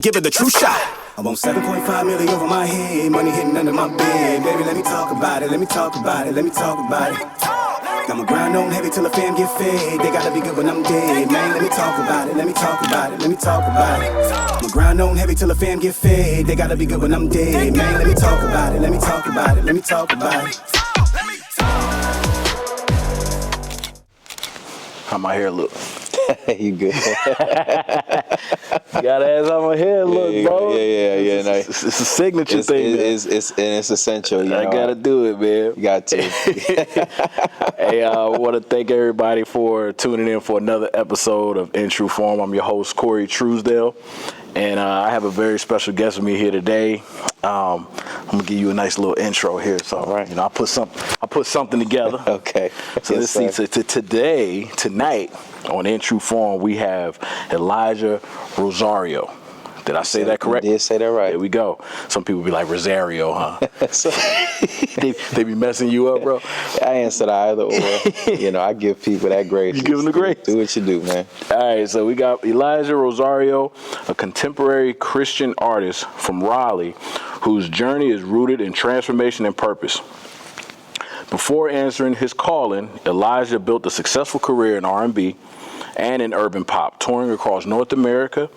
Give it the true shot. I want 7.5 million over my head, money hitting under my bed. Baby, let me talk about it, let me talk about it, let me talk about it. I'ma grind on heavy till the fam get fed. They gotta be good when I'm dead, man. Let me talk about it, let me talk about it, let me talk about it. I'ma grind on heavy till the fam get fed. They gotta be good when I'm dead, man. Let me talk about it, let me talk about it, let me talk about it. How my hair look? You good? Gotta ask how my hair look, bro. Yeah. No, It's a signature thing. It's essential. You know, I gotta do it, man. You got to. Hey, I want to thank everybody for tuning in for another episode of In True Form. I'm your host, Corey Truesdale, and I have a very special guest with me here today. I'm gonna give you a nice little intro here. So, all right. You know, I put something together. Okay. So yes, let's see. Tonight on In True Form, we have Elijah Rosario. Did I say that correct? You did say that right. There we go. Some people be like Rosario, huh? they be messing you up, bro. I answered either or. You know, I give people that grace. You give them the grace. Do what you do, man. All right, so we got Elijah Rosario, a contemporary Christian artist from Raleigh, whose journey is rooted in transformation and purpose. Before answering his calling, Elijah built a successful career in R&B and in urban pop, touring across North America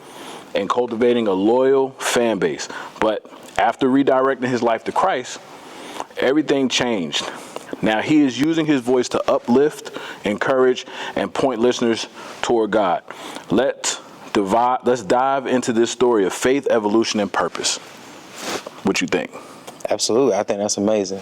and cultivating a loyal fan base. But after redirecting his life to Christ, everything changed. Now he is using his voice to uplift, encourage, and point listeners toward God. Let's dive into this story of faith, evolution, and purpose. What you think? Absolutely. I think that's amazing.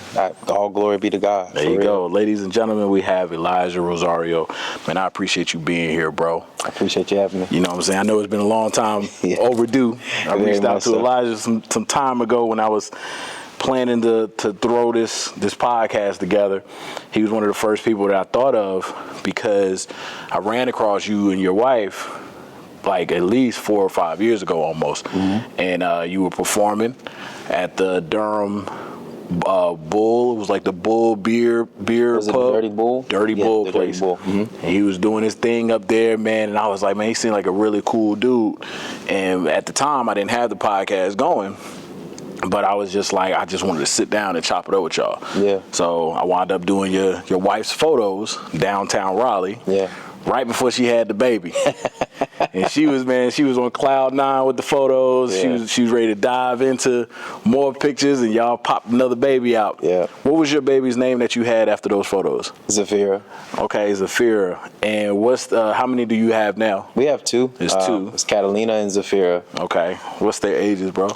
All glory be to God. There you go. Ladies and gentlemen, we have Elijah Rosario. Man, I appreciate you being here, bro. I appreciate you having me. You know what I'm saying? I know it's been a long time overdue. I reached out to Elijah some time ago when I was planning to throw this podcast together. He was one of the first people that I thought of because I ran across you and your wife like at least 4 or 5 years ago almost. Mm-hmm. And you were performing at the Durham Bull. It was like the Bull beer was pub. It Dirty Bull? Dirty Bull place. Dirty Bull. Mm-hmm. And he was doing his thing up there, man. And I was like, man, he seemed like a really cool dude. And at the time, I didn't have the podcast going. But I was just like, I just wanted to sit down and chop it up with y'all. Yeah. So I wound up doing your wife's photos downtown Raleigh. Yeah. Right before she had the baby. And she was on cloud 9 with the photos. Yeah. She was ready to dive into more pictures, and y'all popped another baby out. Yeah. What was your baby's name that you had after those photos? Zafira. Okay, Zafira. And how many do you have now? We have 2. It's 2. It's Catalina and Zafira. Okay. What's their ages, bro?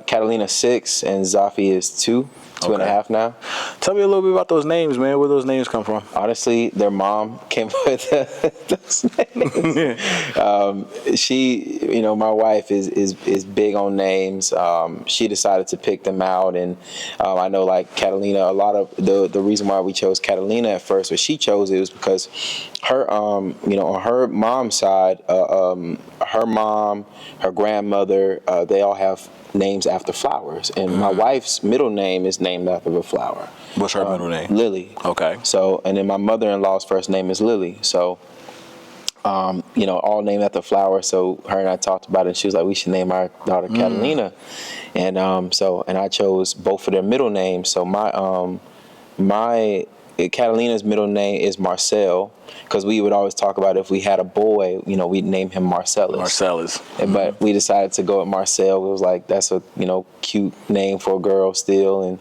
Catalina 6 and Zafi is 2. 2.5 now. Tell me a little bit about those names, man. Where those names come from? Honestly, their mom came up with those names. She, you know, my wife is big on names. She decided to pick them out, and I know like Catalina. A lot of the reason why we chose Catalina at first, or she chose it, was because her, you know, on her mom's side, her mom, her grandmother, they all have names after flowers, and my wife's middle name is named after a flower. What's her middle name? Lily. Okay. So, and then my mother-in-law's first name is Lily. So, you know, all named after flowers. So her and I talked about it, and she was like, we should name our daughter Catalina. And and I chose both of their middle names. So my Catalina's middle name is Marcel, because we would always talk about if we had a boy, you know, we'd name him Marcellus. Marcellus. But we decided to go with Marcel. It was like, that's a, you know, cute name for a girl still. And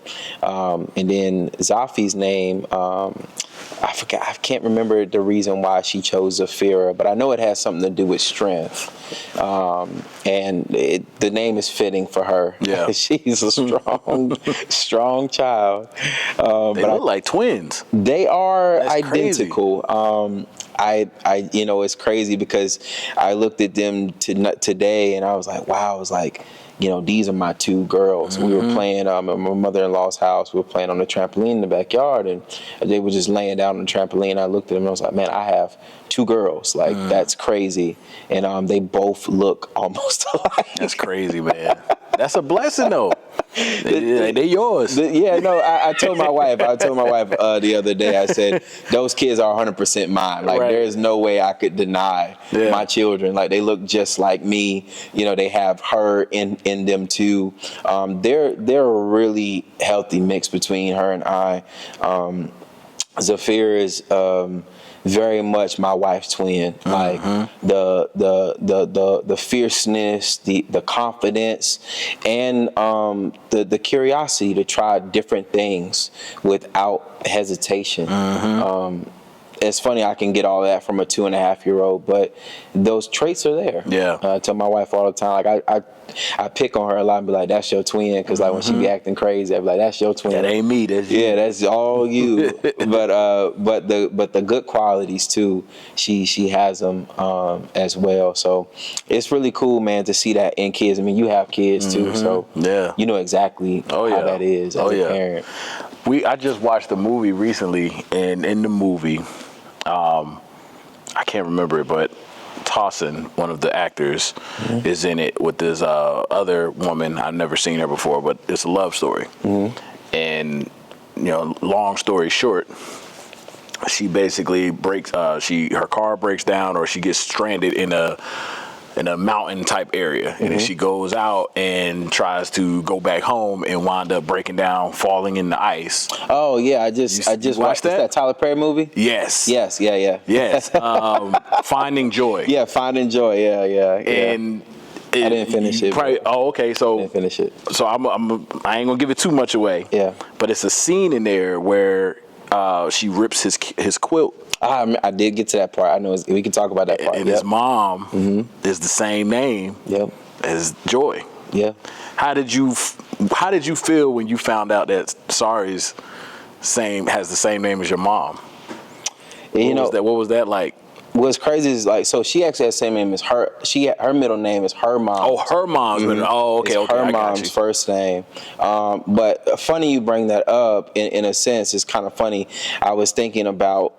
then Zafi's name, I forgot. I can't remember the reason why she chose Zafira, but I know it has something to do with strength. And the name is fitting for her. Yeah. She's a strong child. They look like twins. They are That's identical. Crazy. I you know, it's crazy because I looked at them today and I was like, wow, I was like, you know, these are my 2 girls. Mm-hmm. We were playing at my mother-in-law's house. We were playing on the trampoline in the backyard, and they were just laying down on the trampoline. I looked at them and I was like, man, I have 2 girls. Like, that's crazy. And they both look almost alike. That's crazy, man. That's a blessing, though. They yours. Yeah, no, I told my wife the other day, I said, those kids are 100% mine. Like, Right. there's no way I could deny Yeah. my children. Like, they look just like me. You know, they have her in them too. They're a really healthy mix between her and I. Zafir is very much my wife's twin. Like the fierceness, the confidence, and the curiosity to try different things without hesitation. It's funny, I can get all that from a 2.5-year-old, but those traits are there. Yeah. I tell my wife all the time, like I pick on her a lot and be like, that's your twin, because like when she be acting crazy, I be like, that's your twin. That ain't me. That's you. Yeah, that's all you. but the good qualities too, she has them as well. So it's really cool, man, to see that in kids. I mean, you have kids too, so you know exactly how that is as a parent. I just watched a movie recently, and in the movie, I can't remember it, but Tossin, one of the actors, is in it with this other woman. I've never seen her before, but it's a love story. And, you know, long story short, she basically her car breaks down, or she gets stranded in a mountain type area, and then she goes out and tries to go back home and wind up breaking down, falling in the ice. Oh yeah, I just watched that Tyler Perry movie. Yes. Yes. Finding Joy. Yeah, Finding Joy. Yeah. And I didn't finish it. Okay. So I didn't finish it. So I ain't gonna give it too much away. Yeah. But it's a scene in there where she rips his quilt. I did get to that part. I know we can talk about that part. And his mom is the same name as Joy. Yeah. How did you feel when you found out that Sari's has the same name as your mom? What was that like? What's crazy is like, so she actually has the same name as her. Her middle name is her mom. Oh, her mom's middle. Oh, okay. It's her mom's first name. But funny you bring that up. In a sense, it's kind of funny. I was thinking about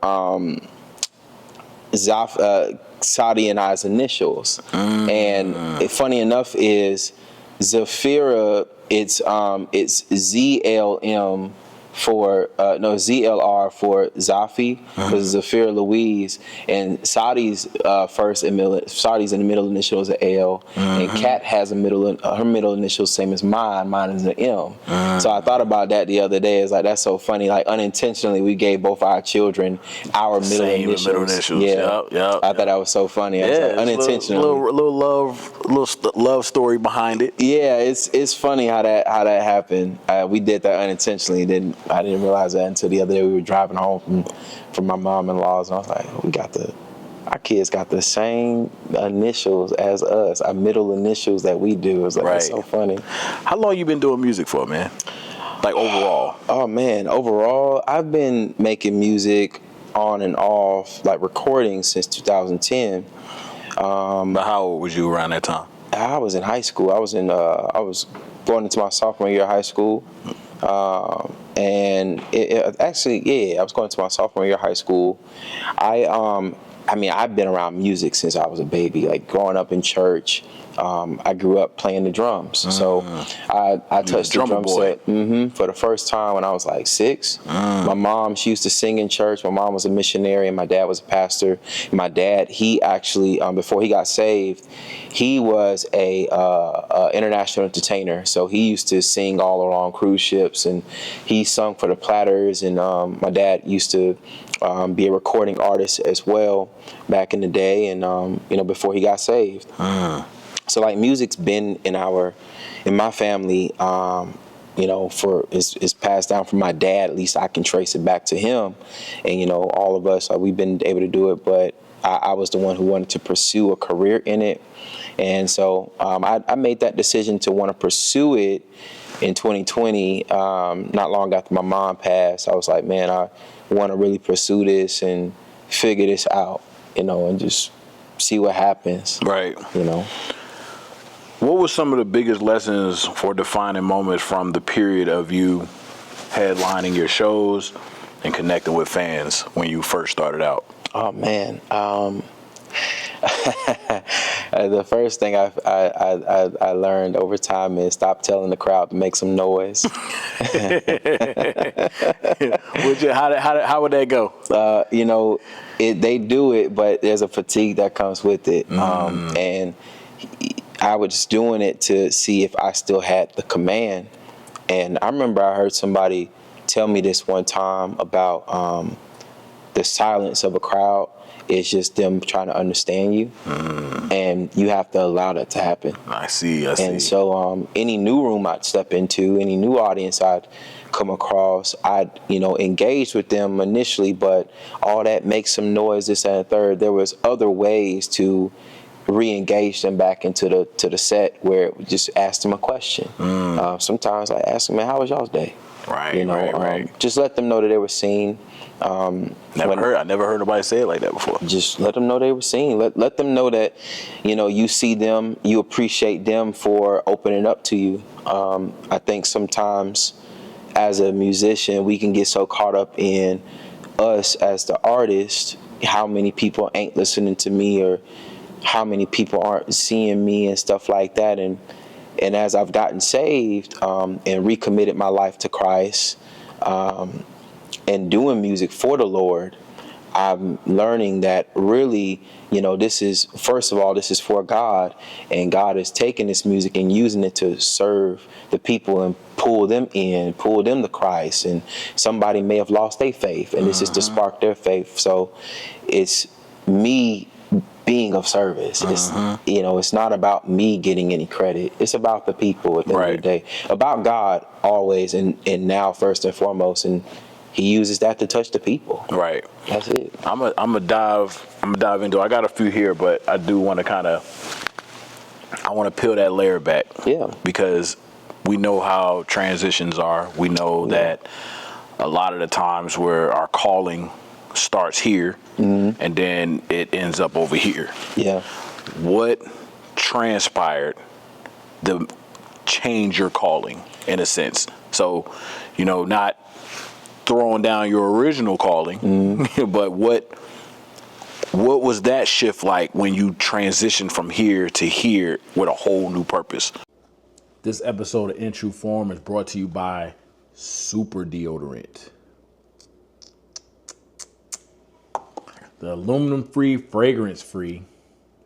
Saudi and I's initials, and funny enough is Zafira. It's ZLM. ZLR for Zafi, because Zafir Louise, and Saudi's Saudi's in the middle initial is an L, and Kat has her middle initials same as mine. Mine is an M. So I thought about that the other day. It's like, that's so funny. Like, unintentionally, we gave both our children our middle initials. Yeah, yep. I thought that was so funny. I was like, unintentionally, little love story behind it. Yeah, it's funny how that happened. We did that unintentionally. I didn't realize that until the other day. We were driving home from my mom-in-law's, and I was like, our kids got the same initials as us, our middle initials that we do. It was like, It's so funny. How long you been doing music for, man? Like, overall? Oh, man, overall, I've been making music on and off, like recording, since 2010. But how old was you around that time? I was in high school. I was going into my sophomore year of high school. And I was going to my sophomore year of high school. I've been around music since I was a baby, like growing up in church. I grew up playing the drums. So I touched the drum set for the first time when I was like 6. My mom, she used to sing in church. My mom was a missionary and my dad was a pastor. My dad, he actually, before he got saved, he was a international entertainer. So he used to sing all along cruise ships, and he sung for the Platters. And my dad used to be a recording artist as well back in the day, and before he got saved. So like, music's been in my family, it's passed down from my dad. At least I can trace it back to him, and all of us, we've been able to do it. But I was the one who wanted to pursue a career in it, and so I made that decision to want to pursue it in 2020. Not long after my mom passed, I was like, man, I want to really pursue this and figure this out, and just see what happens. Right. What were some of the biggest lessons for defining moments from the period of you headlining your shows and connecting with fans when you first started out? Oh, man. The first thing I learned over time is stop telling the crowd to make some noise. How would that go? They do it, but there's a fatigue that comes with it. And I was just doing it to see if I still had the command. And I remember I heard somebody tell me this one time about the silence of a crowd is just them trying to understand you. And you have to allow that to happen. I see. And so any new room I'd step into, any new audience I'd come across, I'd, engage with them initially, but all that makes some noise, this and the third. There was other ways to re-engage them back into the set where we just ask them a question. Sometimes I ask them, man, how was y'all's day? Right. Just let them know that they were seen. I never heard nobody say it like that before. Just let them know they were seen. Let them know that, you see them, you appreciate them for opening up to you. I think sometimes as a musician, we can get so caught up in us as the artist, how many people ain't listening to me or how many people aren't seeing me and stuff like that. And as I've gotten saved and recommitted my life to Christ and doing music for the Lord, I'm learning that really, this is for God, and God is taking this music and using it to serve the people and pull them to Christ. And somebody may have lost their faith, and this is to spark their faith. So it's me being of service. It's not about me getting any credit. It's about the people at the end of the day, about God always, and now first and foremost. And He uses that to touch the people. Right. That's it. I'm gonna dive into it. I got a few here, but I do want to I want to peel that layer back. Yeah. Because we know how transitions are. We know that a lot of the times where our calling starts here and then it ends up over here. Yeah. What transpired to change your calling in a sense? So, not throwing down your original calling, but what was that shift like when you transitioned from here to here with a whole new purpose? This episode of In True Form is brought to you by Super Deodorant. The aluminum-free, fragrance-free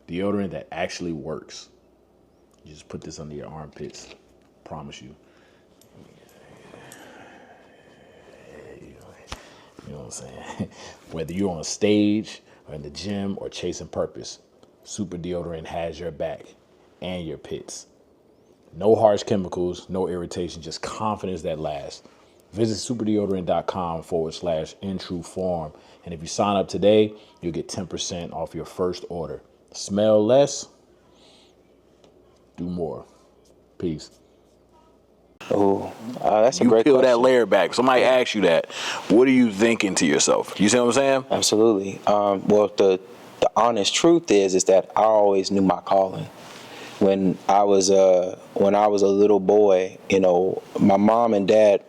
deodorant that actually works. You just put this under your armpits. Promise you. You know what I'm saying? Whether you're on stage or in the gym or chasing purpose, Super Deodorant has your back and your pits. No harsh chemicals, no irritation, just confidence that lasts. Visit superdeodorant.com/intrueform. And if you sign up today, you'll get 10% off your first order. Smell less, do more. Peace. Oh, that's a great question. You peel that layer back. Somebody asks you that. What are you thinking to yourself? You see what I'm saying? Absolutely. Well, the honest truth is that I always knew my calling. When I was a little boy, my mom and dad,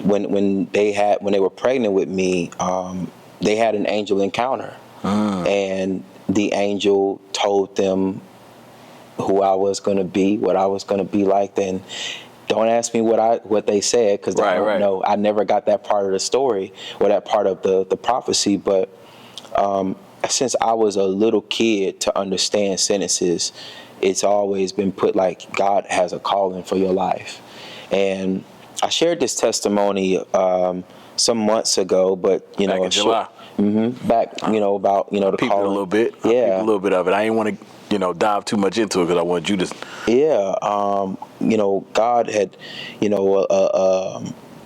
when they were pregnant with me, they had an angel encounter, and the angel told them who I was going to be, what I was going to be like. Then don't ask me what they said, because I don't know. I never got that part of the story or that part of the prophecy. But since I was a little kid to understand sentences, it's always been put like God has a calling for your life. And I shared this testimony some months ago, but back in July. Back, about the peeped calling a little bit. I peeped a little bit of it. I didn't want to dive too much into it because I want you to. Yeah, God had,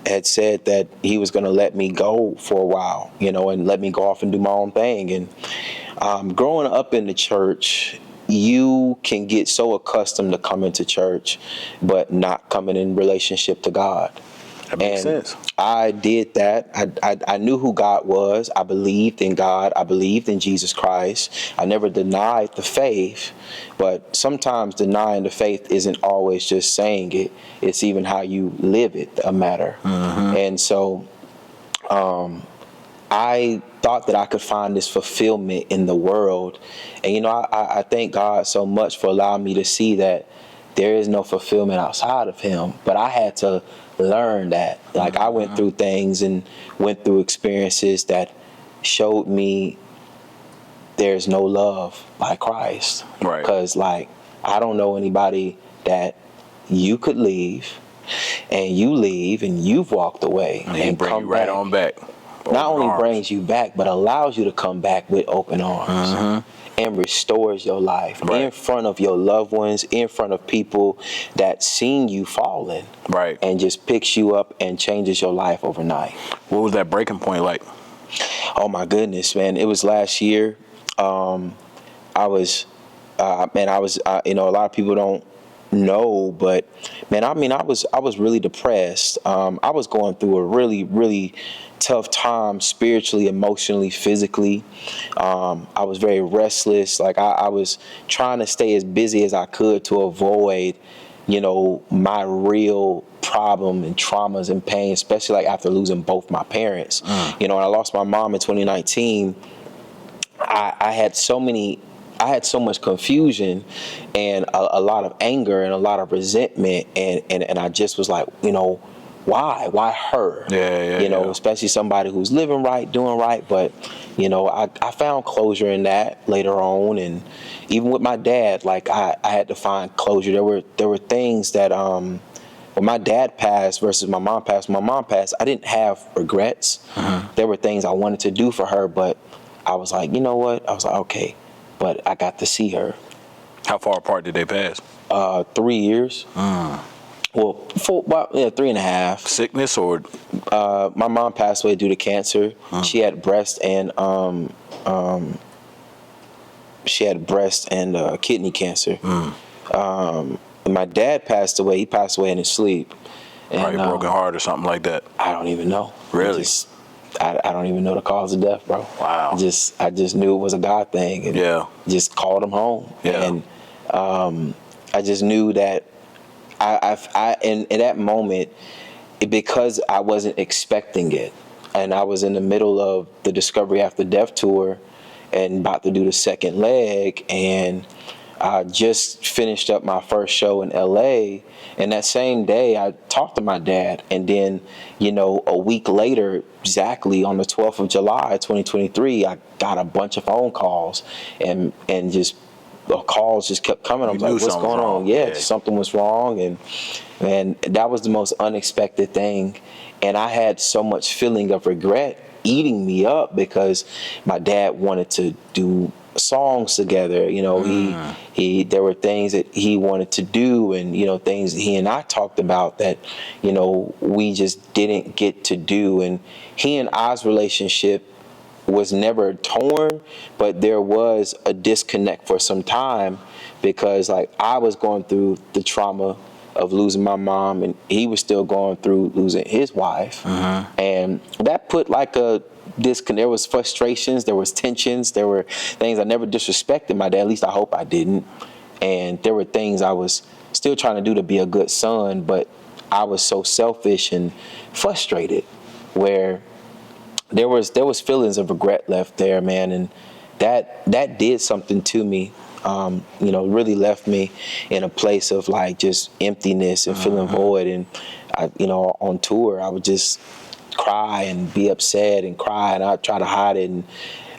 had said that He was going to let me go for a while, and let me go off and do my own thing. And growing up in the church, you can get so accustomed to coming to church, but not coming in relationship to God. That makes sense. I did that. I knew who God was. I believed in God. I believed in Jesus Christ. I never denied the faith, but sometimes denying the faith isn't always just saying it. It's even how you live it a matter. And so I I thought that I could find this fulfillment in the world. And, you know, I thank God so much for allowing me to see that there is no fulfillment outside of him. But I had to learn that. Like, I went through things and went through experiences that showed me there's no love like Christ. Right. Because, like, I don't know anybody that you could leave and you leave and you've walked away and bring come you right back. on back. Not Open only arms. brings you back, but allows you to come back with open arms and restores your life in front of your loved ones, in front of people that seen you falling, Right. and just picks you up and changes your life overnight. What was that breaking point like? Oh my goodness, man! It was last year. I was, you know, a lot of people don't know, but man, I mean, I was really depressed. I was going through a really, really tough time spiritually, emotionally, physically. I was very restless. Like I was trying to stay as busy as I could to avoid, you know, my real problem and traumas and pain, especially like after losing both my parents. You know, when I lost my mom in 2019, I had so much confusion and a lot of anger and a lot of resentment, and I just was like, you know, why her? You know, especially somebody who's living right, doing right. But, you know, I found closure in that later on. And even with my dad, like I had to find closure. There were things that, when my dad passed versus my mom passed, I didn't have regrets. There were things I wanted to do for her, but I was like, you know what? I was like, okay, but I got to see her. How far apart did they pass? 3 years. Well, 3.5. Sickness or? My mom passed away due to cancer. She had breast and kidney cancer. My dad passed away. He passed away in his sleep. And, Probably broken heart or something like that. I don't even know. Really? I don't even know the cause of death, bro. Wow. I just knew it was a God thing, and just called him home. And I just knew that in that moment, because I wasn't expecting it, and I was in the middle of the Discovery After Death tour, and about to do the second leg, and I just finished up my first show in LA, and that same day I talked to my dad, and then, you know, a week later, exactly on the 12th of July, 2023, I got a bunch of phone calls, and just calls just kept coming. I was like, what's going on? Yeah, something was wrong, and that was the most unexpected thing, and I had so much feeling of regret eating me up because my dad wanted to do songs together. You know, there were things that he wanted to do, and, you know, things he and I talked about that, you know, we just didn't get to do. And he and I's relationship was never torn, but there was a disconnect for some time because, like, I was going through the trauma of losing my mom, and he was still going through losing his wife. And that put like a disconnect. There was frustrations, there was tensions, there were things. I never disrespected my dad, at least I hope I didn't. And there were things I was still trying to do to be a good son, but I was so selfish and frustrated, where there was feelings of regret left there, man, and that did something to me. You know, really left me in a place of like just emptiness and feeling void. And I, you know, on tour, I would just cry and be upset and cry, and I'd try to hide it, and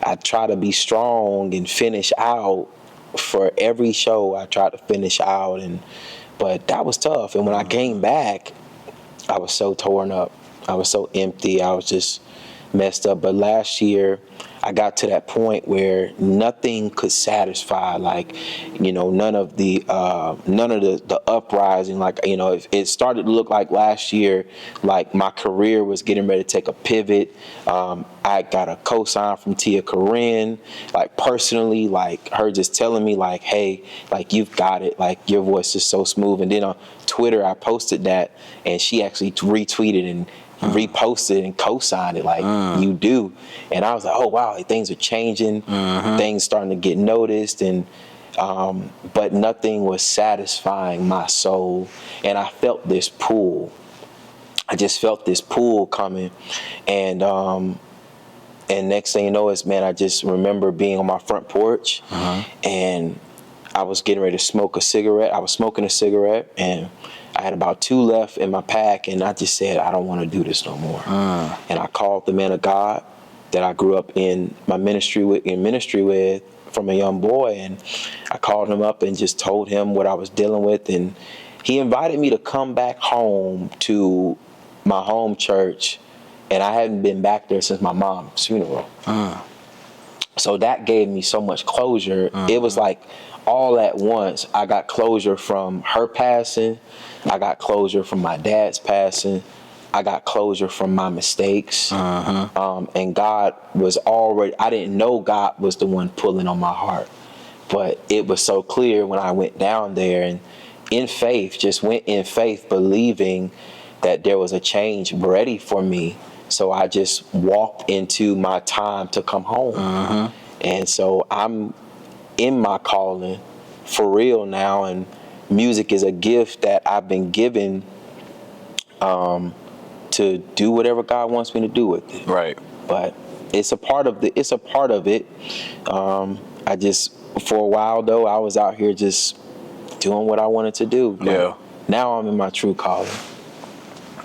I'd try to be strong and finish out. For every show, I tried to finish out, but that was tough. And when I came back, I was so torn up. I was so empty. I was just messed up. But last year, I got to that point where nothing could satisfy, like, you know, none of the uprising, like, you know, it started to look like last year, like my career was getting ready to take a pivot. I got a cosign from Tia Corinne, like personally, like her just telling me like, hey, like you've got it, like your voice is so smooth. And then on Twitter, I posted that, and she actually retweeted and reposted and co-signed it, like you do. And I was like, oh wow, things are changing, things starting to get noticed, and but nothing was satisfying my soul. And I felt this pull. I just felt this pull coming, and And next thing you know is, man, I just remember being on my front porch, and I was getting ready to smoke a cigarette. I was smoking a cigarette, and I had about 2 left in my pack, and I just said, I don't want to do this no more. And I called the man of God that I grew up in my ministry with from a young boy, and I called him up and just told him what I was dealing with, and he invited me to come back home to my home church, and I hadn't been back there since my mom's funeral. So that gave me so much closure. It was like all at once. I got closure from her passing. I got closure from my dad's passing. I got closure from my mistakes. And God was already, I didn't know God was the one pulling on my heart. But it was so clear when I went down there, and in faith, just went in faith, believing that there was a change ready for me. So I just walked into my time to come home. And so I'm in my calling for real now, and music is a gift that I've been given to do whatever God wants me to do with it. Right. But it's a part of it. I just, for a while though, I was out here just doing what I wanted to do. But now I'm in my true calling.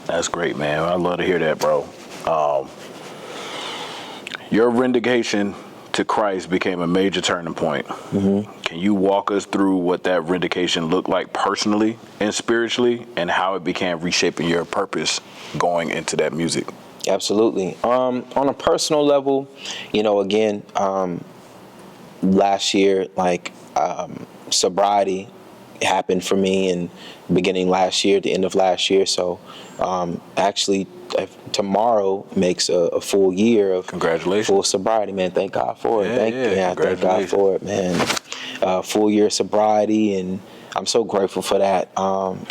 That's great, man. I love to hear that, bro. Your vindication to Christ became a major turning point. Can you walk us through what that vindication looked like personally and spiritually, and how it began reshaping your purpose going into that music? Absolutely. On a personal level, again, last year, sobriety happened for me in beginning last year, the end of last year. So actually tomorrow makes a full year of full sobriety, man. Thank God for it. Thank God for it, man. Full year of sobriety, and I'm so grateful for that.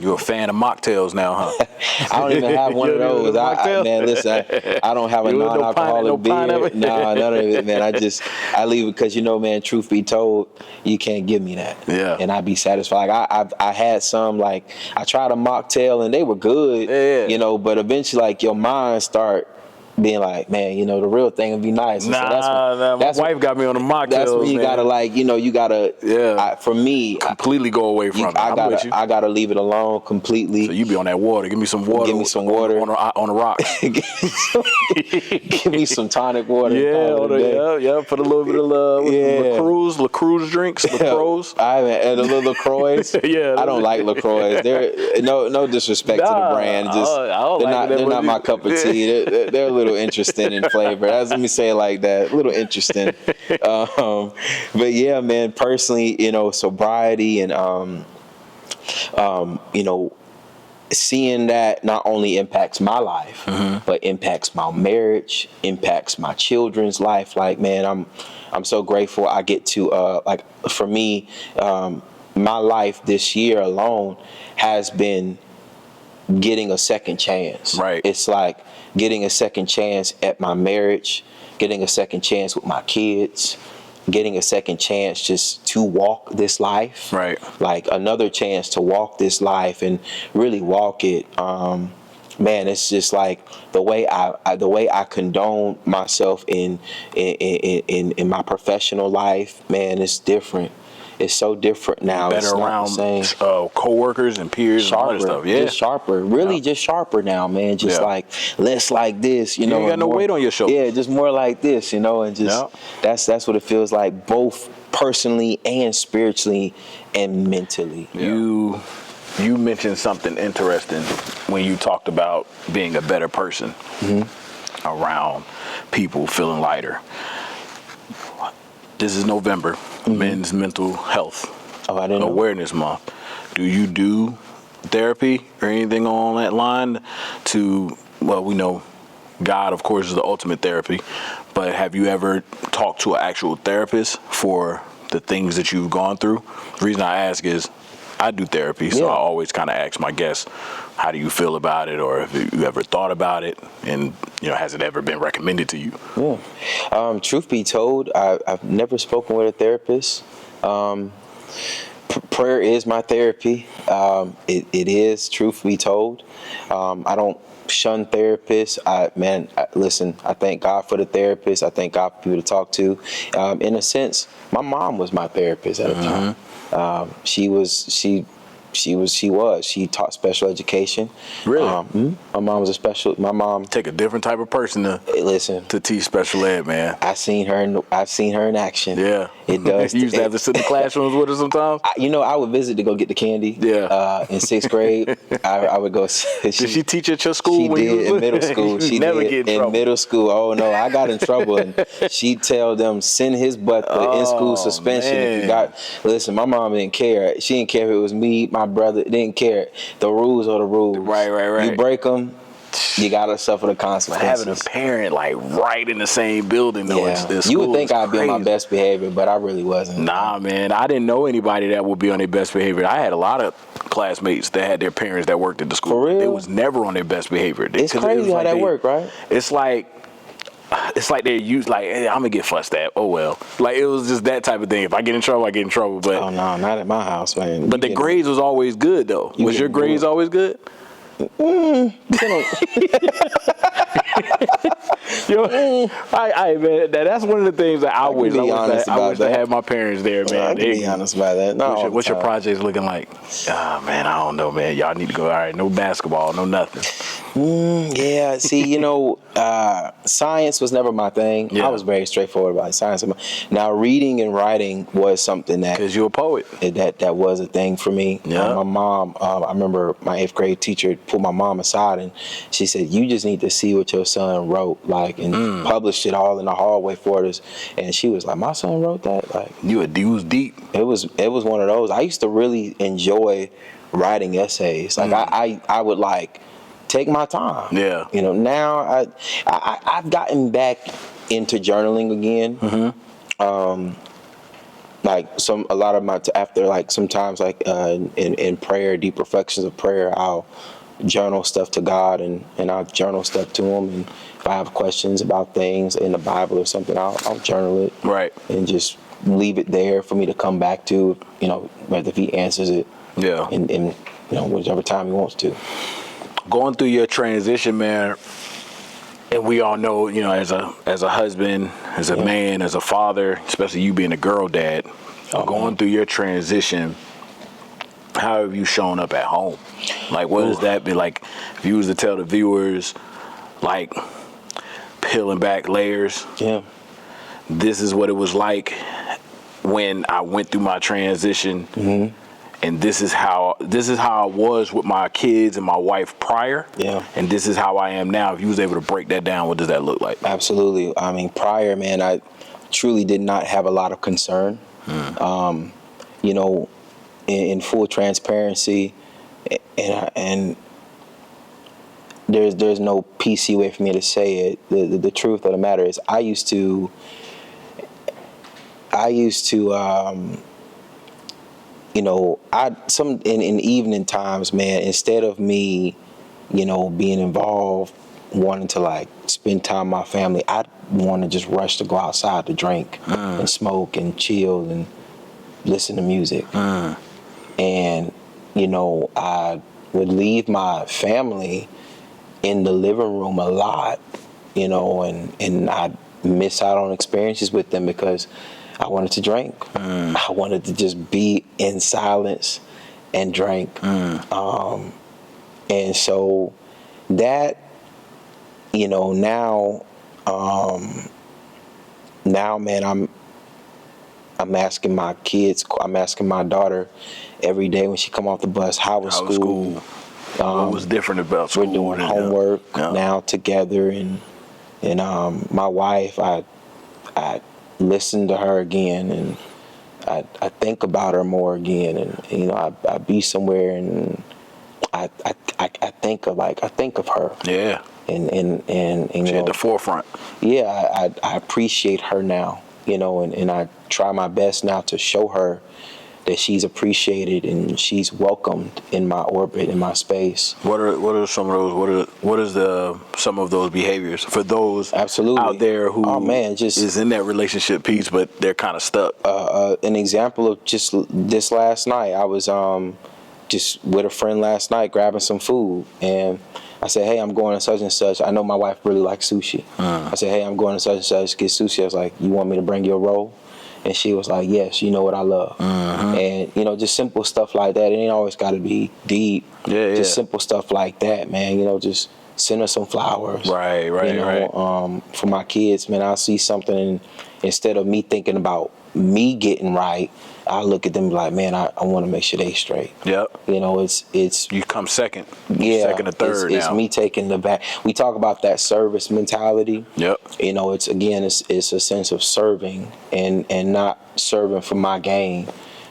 You're a fan of mocktails now, huh? I don't even have one of those. Man, listen, I don't have a non-alcoholic beer. No, none of it, man. I leave it because, man, truth be told, you can't give me that. Yeah. And I'd be satisfied. I had some, I tried a mocktail and they were good, but eventually, your mind start being like, man, the real thing would be nice. And my wife got me on the mocktails. That's when you gotta, for me, completely go away from it. I gotta leave it alone completely. So you be on that water. Give me some water. Give me some water on the rocks. Give me some tonic water. Yeah. Put a little bit of LaCruz drinks. LaCruz. And a little LaCroix. I don't like LaCroix. They're no disrespect to the brand. They're not my cup of tea. They're a little interesting in flavor. Let me say it like that. A little interesting. But yeah, man, personally, sobriety and, seeing that not only impacts my life, but impacts my marriage, impacts my children's life. Man, I'm so grateful I get to, for me, my life this year alone has been getting a second chance. Right. It's like getting a second chance at my marriage, getting a second chance with my kids, getting a second chance just to walk this life. Right. Another chance to walk this life and really walk it. Man, it's just the way I condone myself in my professional life. Man, it's different. It's so different now. Better around co-workers and peers and all that stuff. Yeah. Just sharper. Really just sharper now, man. Just less like this, You ain't got no weight on your shoulders. Yeah, just more like this, and just that's what it feels like, both personally and spiritually and mentally. Yeah. You mentioned something interesting when you talked about being a better person around people, feeling lighter. This is November, Men's Mental Health Awareness Month. Do you do therapy or anything on that line we know God, of course, is the ultimate therapy, but have you ever talked to an actual therapist for the things that you've gone through? The reason I ask is I do therapy, so I always kind of ask my guests, how do you feel about it, or have you ever thought about it, and has it ever been recommended to you? Truth be told, I've never spoken with a therapist, Prayer is my therapy. It is, truth be told. I don't shun therapists. Listen, I thank God for the therapist. I thank God for people to talk to. In a sense, my mom was my therapist at a time. She taught special education. Really? My mom was my mom. Take a different type of person to teach special ed, man. I've seen her in action. Yeah. It does. You used to have to sit in the classrooms with her sometimes? I would visit to go get the candy. Yeah. In 6th grade, I would go. Did she teach at your school? She did in middle school. She never did get in trouble. middle school. Oh no, I got in trouble, and she'd tell them send his butt to in-school suspension. Man. If you got, listen, my mom didn't care. She didn't care if it was me, my brother. Didn't care. The rules are the rules. Right. You break them, you gotta suffer the consequences. Having a parent like right in the same building, though, you would think I'd be on my best behavior, but I really wasn't. Nah, man, I didn't know anybody that would be on their best behavior. I had a lot of classmates that had their parents that worked at the school. For real? They was never on their best behavior. It's crazy how that worked, right? It's like they're used like, hey, I'm gonna get fussed at. Oh well, like it was just that type of thing. If I get in trouble, I get in trouble. But oh no, not at my house, man. But the grades was always good though. Was your grades always good? Man, that's one of the things that I wish to have my parents there, man. Be honest about that. What's your projects looking like? Man, I don't know, man. Y'all need to go. All right, no basketball, no nothing. Yeah, see, science was never my thing. Yeah. I was very straightforward about science. Now, reading and writing was something that... Because you're a poet. That was a thing for me. Yeah. My mom, I remember my 8th grade teacher pulled my mom aside and she said, you just need to see what your son wrote, and published it all in the hallway for us. And she was like, my son wrote that? Like, you was deep. It was one of those. I used to really enjoy writing essays. Like, I would take my time. Yeah. Now I've gotten back into journaling again. A lot of my after sometimes in prayer, deep reflections of prayer, I'll journal stuff to God and I'll journal stuff to Him. And if I have questions about things in the Bible or something, I'll journal it. Right. And just leave it there for me to come back to. Whether if He answers it. Yeah. In whichever time He wants to. Going through your transition, man, and we all know, as a husband, as a man, as a father, especially you being a girl dad, going through your transition, how have you shown up at home? Like, what does that be like? If you was to tell the viewers, like, peeling back layers, this is what it was like when I went through my transition. And this is how I was with my kids and my wife prior. Yeah. And this is how I am now. If you was able to break that down, what does that look like? Absolutely. I mean, prior, man, I truly did not have a lot of concern. In full transparency, and there's no PC way for me to say it. The truth of the matter is, I used to. In evening times, man, instead of me, being involved, wanting to spend time with my family, I want to just rush to go outside to drink and smoke and chill and listen to music. And, I would leave my family in the living room a lot, and I'd miss out on experiences with them because I wanted to drink. I wanted to just be in silence and drink. And so that, now, man, I'm asking my kids, I'm asking my daughter every day when she come off the bus, how was school? What was different about school? We're doing homework now together, and my wife, I listen to her again, and I think about her more again, and I be somewhere and I think of her. Yeah. And she at the forefront. Yeah, I appreciate her now, and I try my best now to show her that she's appreciated and she's welcomed in my orbit, in my space. What are some of those? What is some of those behaviors for those Absolutely out there who just is in that relationship piece, but they're kind of stuck? An example of just this last night, I was just with a friend last night grabbing some food, and I said, hey, I'm going to such and such. I know my wife really likes sushi. I said, hey, I'm going to such and such to get sushi. I was like, you want me to bring you a roll? And she was like, yes, you know what I love. And, you know, just simple stuff like that. It ain't always got to be deep. Just simple stuff like that, man. You know, just send her some flowers. Right. For my kids, man, I see something, and instead of me thinking about me getting right, I look at them like, man, I want to make sure they straight. Yep. You know, it's you come second. Yeah, second or third it's now. me taking the back. We talk about that service mentality. Yep. You know, it's a sense of serving and not serving for my gain,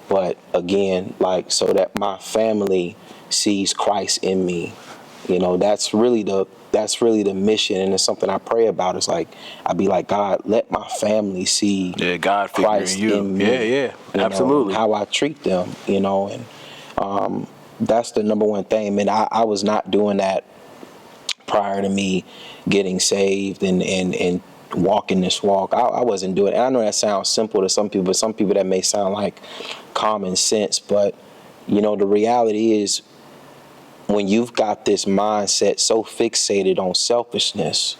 but again, like, so that my family sees Christ in me. You know, that's really the mission, and it's something I pray about. It's like, I be like, God, let my family see God Christ you. in me. Yeah, absolutely. Know, how I treat them, you know, and that's the number one thing. Man, I was not doing that prior to me getting saved and walking this walk. I wasn't doing it. And I know that sounds simple to some people, but some people that may sound like common sense. But, you know, the reality is, when you've got this mindset so fixated on selfishness,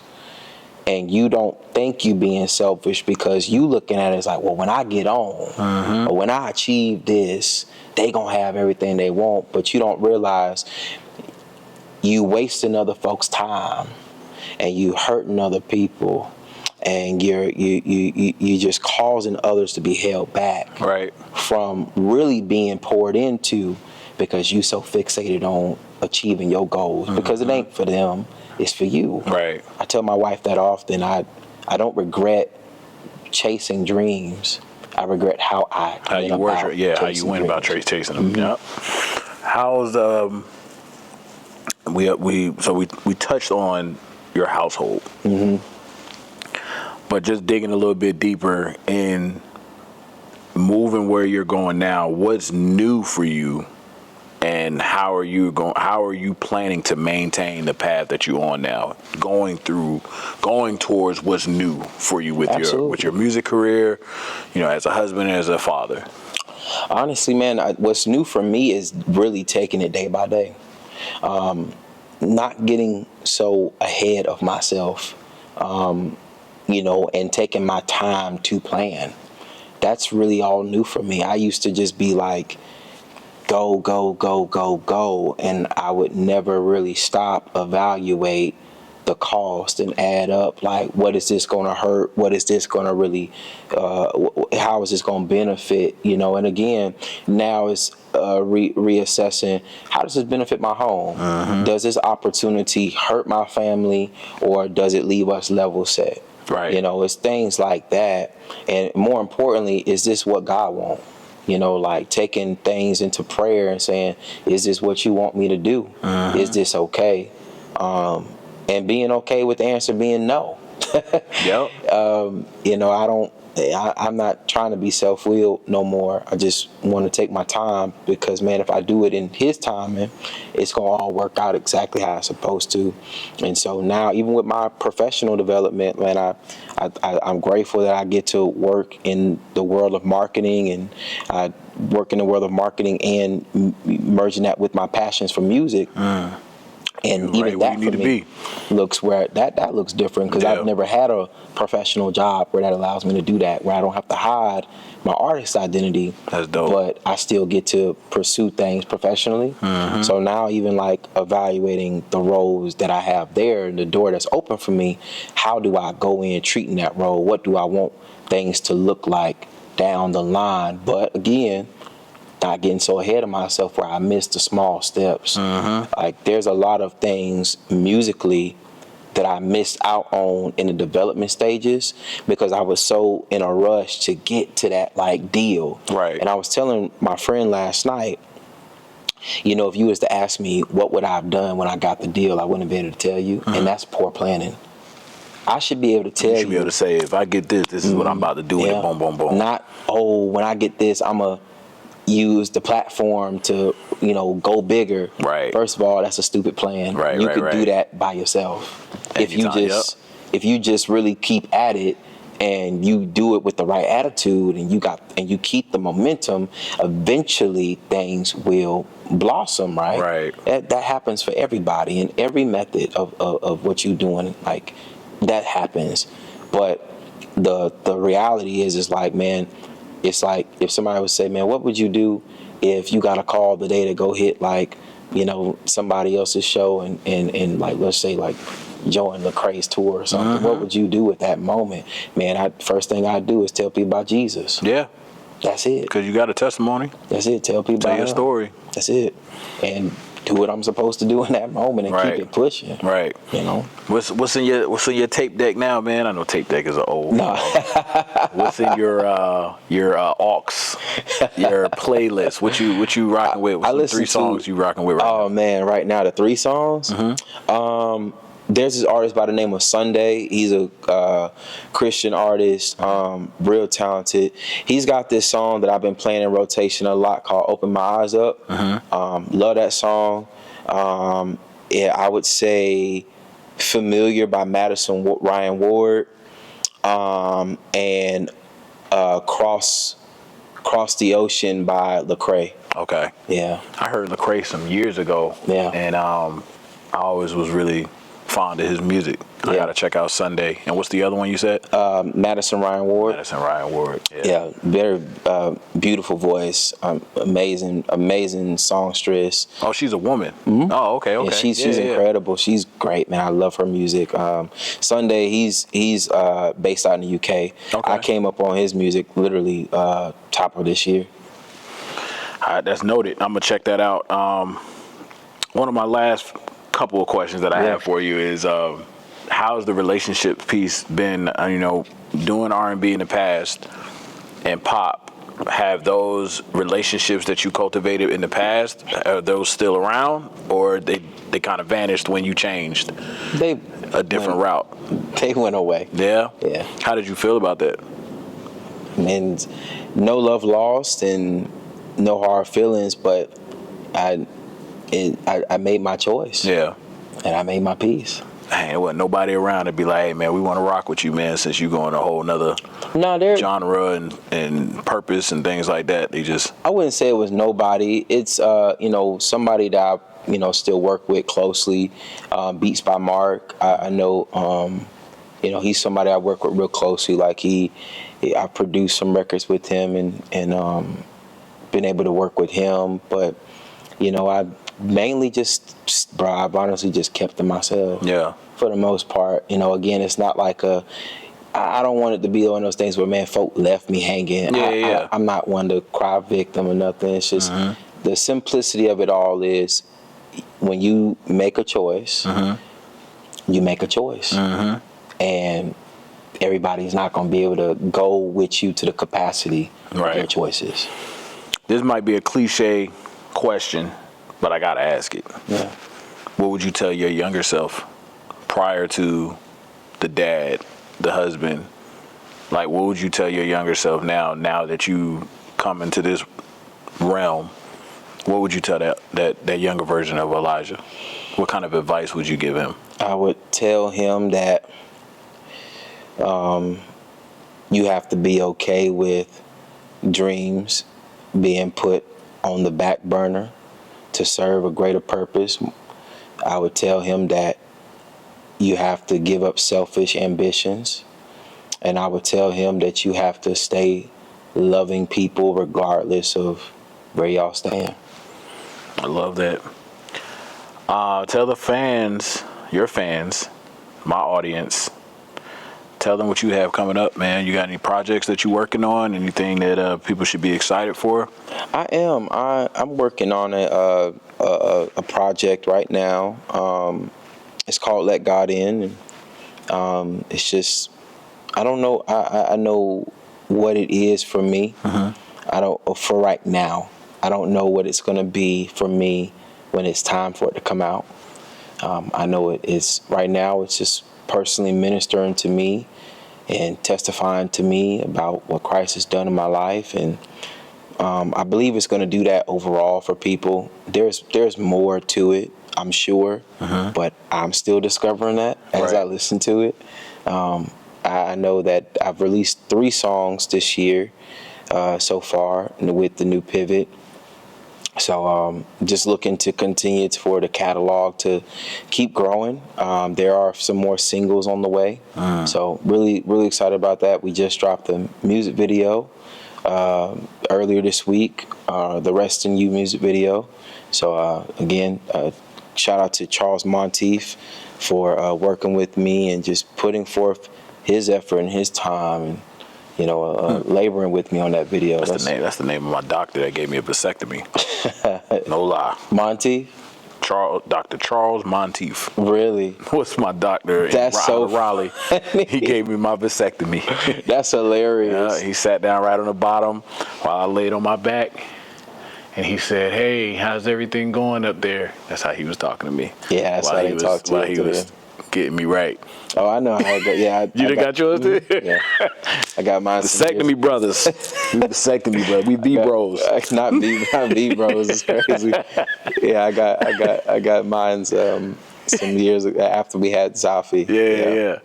and you don't think you being selfish because you looking at it as like, well, when I get on, or when I achieve this, they gonna have everything they want. But you don't realize you wasting other folks' time, and you hurting other people, and you just causing others to be held back from really being poured into, because you so fixated on achieving your goals, because it ain't for them, it's for you. Right. I tell my wife that often. I don't regret chasing dreams. I regret how you went about chasing them. Yeah. How's we touched on your household, but just digging a little bit deeper in moving where you're going now, what's new for you? And how are you planning to maintain the path that you're on now, going towards what's new for you with your music career, you know, as a husband, as a father? Honestly, man, what's new for me is really taking it day by day, not getting so ahead of myself, you know, and taking my time to plan. That's really all new for me. I used to just be like, go, and I would never really stop, evaluate the cost, and add up, like, what is this going to hurt? What is this going to really, how is this going to benefit? You know, and again, now it's reassessing, how does this benefit my home? Does this opportunity hurt my family, or does it leave us level set? Right. You know, it's things like that. And more importantly, is this what God wants? You know, like taking things into prayer and saying, is this what you want me to do? Is this okay? And being okay with the answer being no. Yep. You know, I'm not trying to be self-willed no more. I just want to take my time, because, man, if I do it in His timing, it's going to all work out exactly how it's supposed to. And so now, even with my professional development, man, I'm grateful that I get to work in the world of marketing, and I work in the world of marketing and merging that with my passions for music. And even that for me looks where that looks different, because I've never had a professional job where that allows me to do that, where I don't have to hide my artist identity. That's dope. But I still get to pursue things professionally. So now, even like evaluating the roles that I have there and the door that's open for me, how do I go in treating that role? What do I want things to look like down the line? But again, not getting so ahead of myself where I miss the small steps. Like, there's a lot of things musically that I missed out on in the development stages, because I was so in a rush to get to that like deal. Right. And I was telling my friend last night, you know, if you was to ask me what would I have done when I got the deal, I wouldn't be able to tell you. And that's poor planning. I should be able to tell you. You should be able to say, if I get this, this is what I'm about to do. And boom, boom, boom. Not, when I get this, use the platform to, go bigger. Right. First of all, that's a stupid plan. Right, you right, could right. do that by yourself. Anytime, If you just really keep at it and you do it with the right attitude and you keep the momentum, eventually things will blossom, right? Right. That happens for everybody in every method of what you're doing. Like that happens. But the reality is like, man, it's like if somebody would say, man, what would you do if you got a call today to go hit like, somebody else's show and like, let's say like join Lecrae's tour or something. What would you do at that moment? Man, first thing I'd do is tell people about Jesus. Yeah. That's it. Because you got a testimony. That's it. Tell people Tell about your him. story. That's it. And do what I'm supposed to do in that moment and Right. keep it pushing. Right. What's in your tape deck now, man? I know tape deck is an old. No. What's in your aux, your playlist? What you rocking with? What's some 3 songs you rocking with right now? Oh man, right now the 3 songs. There's this artist by the name of Sunday. He's a Christian artist, real talented. He's got this song that I've been playing in rotation a lot called "Open My Eyes Up." Love that song. Yeah, I would say "Familiar" by Madison Ryan Ward, and "Cross the Ocean" by Lecrae. Okay. Yeah. I heard Lecrae some years ago. Yeah. And I always was really fond of his music. I gotta check out Sunday. And what's the other one you said? Madison Ryan Ward. Madison Ryan Ward. Yeah, very beautiful voice, amazing songstress. Oh, she's a woman. Oh, okay. Yeah, she's incredible. She's great, man. I love her music. Sunday, he's based out in the UK. Okay. I came up on his music literally top of this year. All right, that's noted. I'm gonna check that out. One of my last couple of questions that I have for you is, how's the relationship piece been? Doing R&B in the past and pop. Have those relationships that you cultivated in the past, are those still around, or they kind of vanished when you changed a different route? They went away. Yeah. Yeah. How did you feel about that? And no love lost and no hard feelings, but I made my choice. Yeah. And I made my peace. Hey, there wasn't nobody around to be like, hey, man, we want to rock with you, man, since you're going a whole nother genre and purpose and things like that. They just... I wouldn't say it was nobody. It's, somebody that I, still work with closely. Beats by Mark. I know, he's somebody I work with real closely. Like I produced some records with him and been able to work with him. But, I mainly I've honestly just kept to myself. Yeah. For the most part. Again, it's not like I don't want it to be one of those things where, man, folk left me hanging. I'm not one to cry victim or nothing. It's just the simplicity of it all is when you make a choice, you make a choice. And everybody's not going to be able to go with you to the capacity of your choices. This might be a cliche question, but I got to ask it. Yeah. What would you tell your younger self prior to the dad, the husband? Like, what would you tell your younger self now that you come into this realm? What would you tell that younger version of Elijah? What kind of advice would you give him? I would tell him that you have to be okay with dreams being put on the back burner to serve a greater purpose. I would tell him that you have to give up selfish ambitions. And I would tell him that you have to stay loving people regardless of where y'all stand. I love that. Tell the fans, your fans, my audience, tell them what you have coming up, man. You got any projects that you're working on? Anything that people should be excited for? I am. I'm working on a project right now. It's called Let God In. And, it's just, I don't know. I know what it is for me. For right now. I don't know what it's going to be for me when it's time for it to come out. I know it is right now. It's just personally ministering to me and testifying to me about what Christ has done in my life and I believe it's going to do that overall for people. There's more to it, I'm sure, but I'm still discovering that as I listen to it. I know that I've released 3 songs this year so far with the new pivot. So just looking to continue for the catalog to keep growing. There are some more singles on the way. So really, really excited about that. We just dropped the music video earlier this week, the Rest in You music video. So again, shout out to Charles Monteith for working with me and just putting forth his effort and his time and laboring with me on that video. That's the name of my doctor that gave me a vasectomy. No lie. Monteith? Dr. Charles Monteith. Really? What's my doctor in Raleigh? He gave me my vasectomy. That's hilarious. He sat down right on the bottom while I laid on my back. And he said, "Hey, how's everything going up there?" That's how he was talking to me. Yeah, that's how he talked to you. While he was getting me right. Oh, I know how it goes. Yeah, You got yours too? Yeah, I got mine. Vasectomy brothers. We vasectomy brothers. We B bros. Not B bros. It's crazy. Yeah, I got mine some years after we had Zafi. Yeah.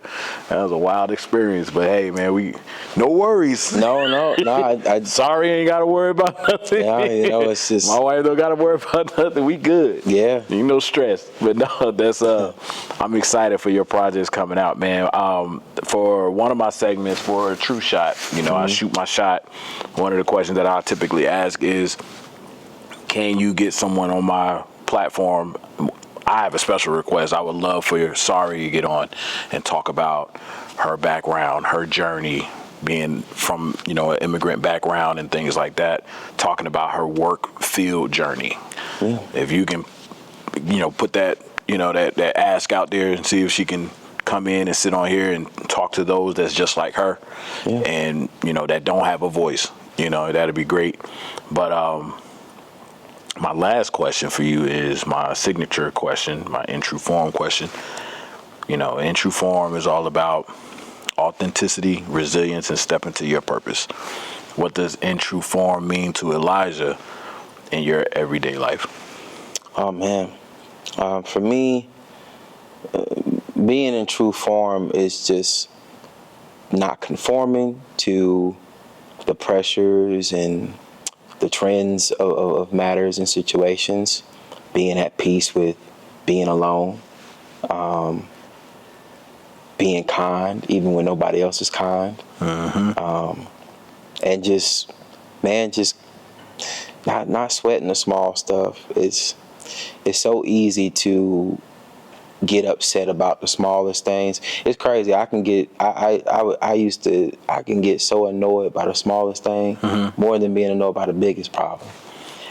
That was a wild experience, but hey, man, no worries. No. I sorry, ain't got to worry about nothing. Yeah, it's just my wife don't got to worry about nothing. We good. Yeah, no stress. But no, that's I'm excited for your projects coming out, man. For one of my segments for TrueShot, I shoot my shot. One of the questions that I typically ask is, can you get someone on my platform? I have a special request. I would love for Sari to get on and talk about her background, her journey, being from, an immigrant background and things like that, talking about her work field journey. Yeah. If you can, put that, that ask out there and see if she can come in and sit on here and talk to those that's just like her and, that don't have a voice, that'd be great. But, my last question for you is my signature question, my in true form question. In true form is all about authenticity, resilience, and stepping to your purpose. What does in true form mean to Elijah in your everyday life? Oh, man. For me, being in true form is just not conforming to the pressures and the trends of matters and situations, being at peace with being alone, being kind even when nobody else is kind, and just not sweating the small stuff. It's so easy to get upset about the smallest things. It's crazy. I can get so annoyed by the smallest thing more than being annoyed by the biggest problem.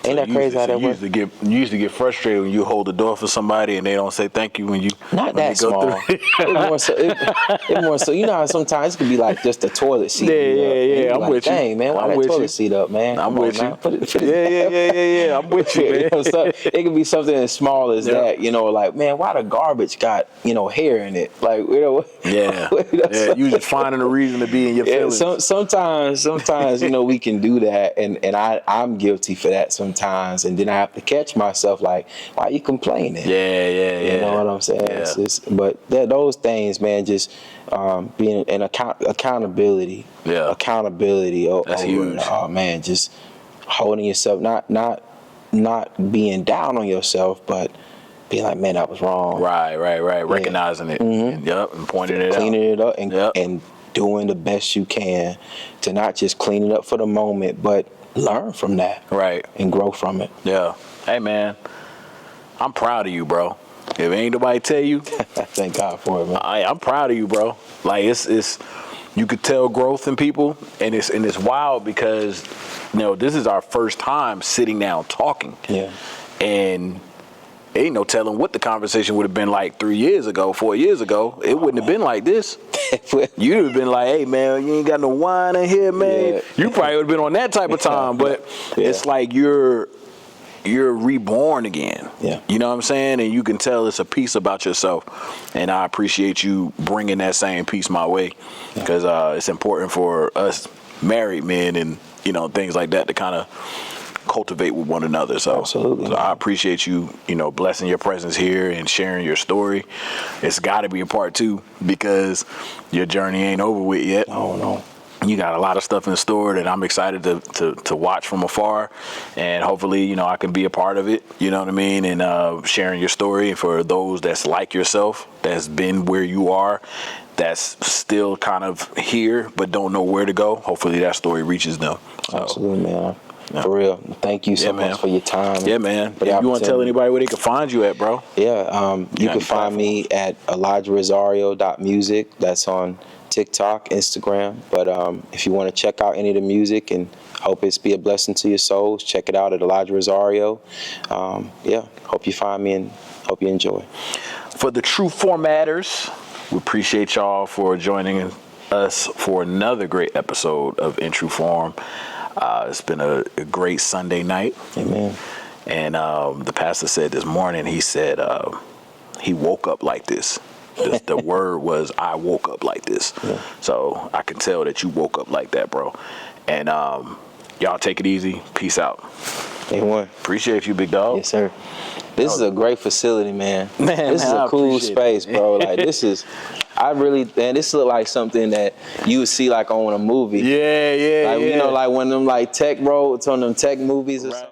Ain't that crazy how that works? You used to get frustrated when you hold the door for somebody and they don't say thank you when you not when that small. It more so. You know how sometimes it could be like just the toilet seat. Yeah. I'm with you. Dang, man, why that toilet seat up, man? I'm with you. Yeah. I'm with you, man. So it could be something as small as that. Like, man, why the garbage got hair in it? Like, Yeah. You just finding a reason to be in your feelings. Sometimes we can do that, and I'm guilty for that sometimes. And then I have to catch myself like, why are you complaining? Yeah. You know what I'm saying? Yeah. But those things, man, just being in accountability. Yeah. Accountability. That's huge. Oh man, just holding yourself, not being down on yourself, but being like, man, that was wrong. Right. Yeah. Recognizing it. And pointing it out. Cleaning it up and doing the best you can to not just clean it up for the moment, but learn from that. Right. And grow from it. Yeah. Hey, man, I'm proud of you, bro. If ain't nobody tell you. Thank God for it, man. I'm proud of you, bro. Like, it's you could tell growth in people, and it's wild because, this is our first time sitting down talking. Yeah. And ain't no telling what the conversation would have been like 3 years ago, 4 years ago. It wouldn't have been like this. You'd have been like, hey, man, you ain't got no wine in here, man. Yeah. You probably would have been on that type of time, but it's like you're reborn again. Yeah. You know what I'm saying? And you can tell it's a piece about yourself. And I appreciate you bringing that same piece my way because it's important for us married men and you know, things like that to kind of cultivate with one another. So, Absolutely. So I appreciate you, you know, blessing your presence here and sharing your story. It's got to be a part 2 because your journey ain't over with yet. Oh, no. You got a lot of stuff in store that I'm excited to watch from afar, and hopefully, you know, I can be a part of it. You know what I mean? And sharing your story for those that's like yourself, that's been where you are, that's still kind of here but don't know where to go. Hopefully, that story reaches them. So, Absolutely, man. Yeah. For real. Thank you so man. much for your time. Yeah, man. For the If you want to tell opportunity. anybody where they can find you at, bro. Yeah, you got can any find me at ElijahRosario.music. That's on TikTok, Instagram. But if you want to check out any of the music and hope it's be a blessing to your souls, check it out at Elijah Rosario. Yeah, hope you find me and hope you enjoy. For the true formatters, we appreciate y'all for joining us for another great episode of In True Form. It's been a great Sunday night. Amen. And the pastor said this morning, he said he woke up like this. The word was, I woke up like this. Yeah. So I can tell that you woke up like that, bro. And y'all take it easy. Peace out. Anyone? Appreciate you, big dog. Yes, sir. This is a great facility, man. Man, this is I a cool appreciate space, it. bro. Like this is, this look like something that you would see like on a movie. Yeah. Like, you know, like one of them like tech bro, it's on them tech movies or something.